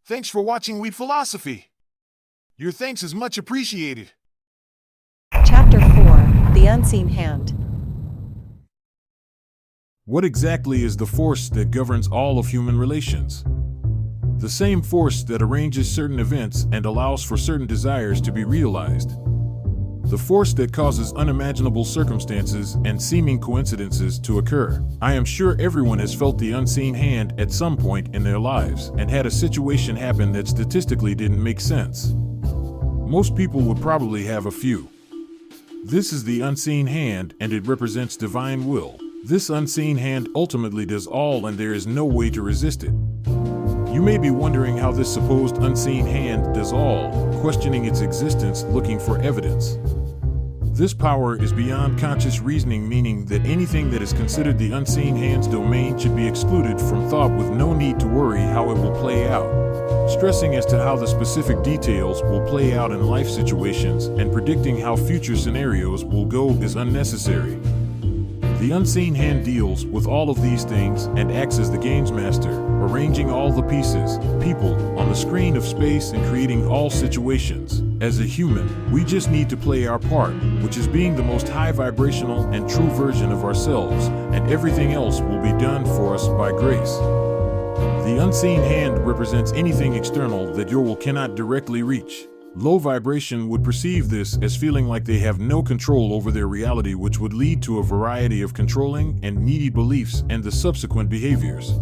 Thanks for watching We Philosophy. Your thanks is much appreciated. Chapter 4: The Unseen Hand. What exactly is the force that governs all of human relations? The same force that arranges certain events and allows for certain desires to be realized. The force that causes unimaginable circumstances and seeming coincidences to occur. I am sure everyone has felt the unseen hand at some point in their lives and had a situation happen that statistically didn't make sense. Most people would probably have a few. This is the unseen hand, and it represents divine will. This unseen hand ultimately does all, and there is no way to resist it. You may be wondering how this supposed unseen hand does all, questioning its existence, looking for evidence. This power is beyond conscious reasoning, meaning that anything that is considered the unseen hand's domain should be excluded from thought with no need to worry how it will play out. Stressing as to how the specific details will play out in life situations and predicting how future scenarios will go is unnecessary. The unseen hand deals with all of these things and acts as the game's master, arranging all the pieces, people, on the screen of space and creating all situations. As a human, we just need to play our part, which is being the most high vibrational and true version of ourselves, and everything else will be done for us by grace. The unseen hand represents anything external that your will cannot directly reach. Low vibration would perceive this as feeling like they have no control over their reality, which would lead to a variety of controlling and needy beliefs and the subsequent behaviors.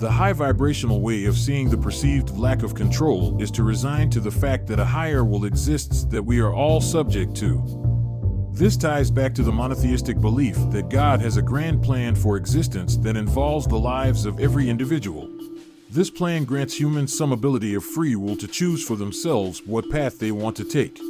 The high vibrational way of seeing the perceived lack of control is to resign to the fact that a higher will exists that we are all subject to. This ties back to the monotheistic belief that God has a grand plan for existence that involves the lives of every individual. This plan grants humans some ability of free will to choose for themselves what path they want to take.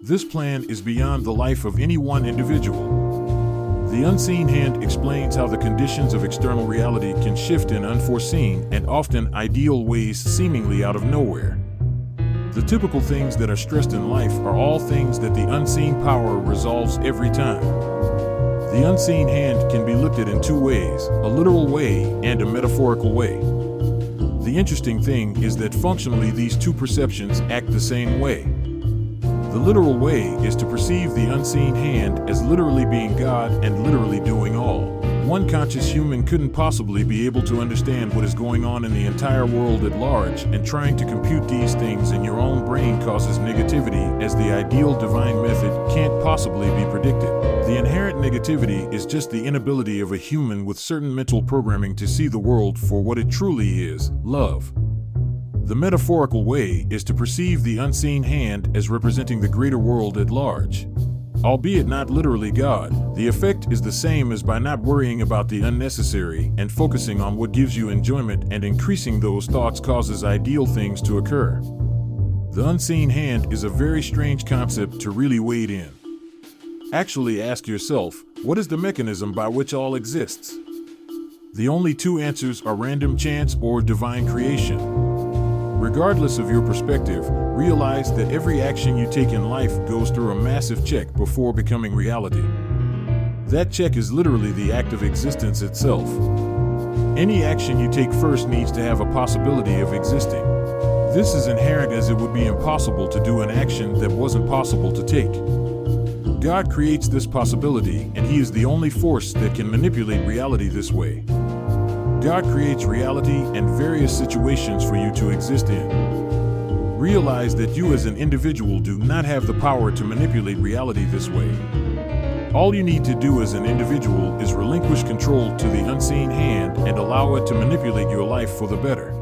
This plan is beyond the life of any one individual. The unseen hand explains how the conditions of external reality can shift in unforeseen and often ideal ways, seemingly out of nowhere. The typical things that are stressed in life are all things that the unseen power resolves every time. The unseen hand can be looked at in two ways, a literal way and a metaphorical way. The interesting thing is that functionally these two perceptions act the same way. The literal way is to perceive the unseen hand as literally being God and literally doing all. One conscious human couldn't possibly be able to understand what is going on in the entire world at large, and trying to compute these things in your own brain causes negativity, as the ideal divine method can't possibly be predicted. The inherent negativity is just the inability of a human with certain mental programming to see the world for what it truly is, love. The metaphorical way is to perceive the unseen hand as representing the greater world at large. Albeit not literally God, the effect is the same as by not worrying about the unnecessary and focusing on what gives you enjoyment, and increasing those thoughts causes ideal things to occur. The unseen hand is a very strange concept to really wade in. Actually ask yourself, what is the mechanism by which all exists? The only two answers are random chance or divine creation. Regardless of your perspective, realize that every action you take in life goes through a massive check before becoming reality. That check is literally the act of existence itself. Any action you take first needs to have a possibility of existing. This is inherent, as it would be impossible to do an action that wasn't possible to take. God creates this possibility, and He is the only force that can manipulate reality this way. God creates reality and various situations for you to exist in. Realize that you as an individual do not have the power to manipulate reality this way. All you need to do as an individual is relinquish control to the unseen hand and allow it to manipulate your life for the better.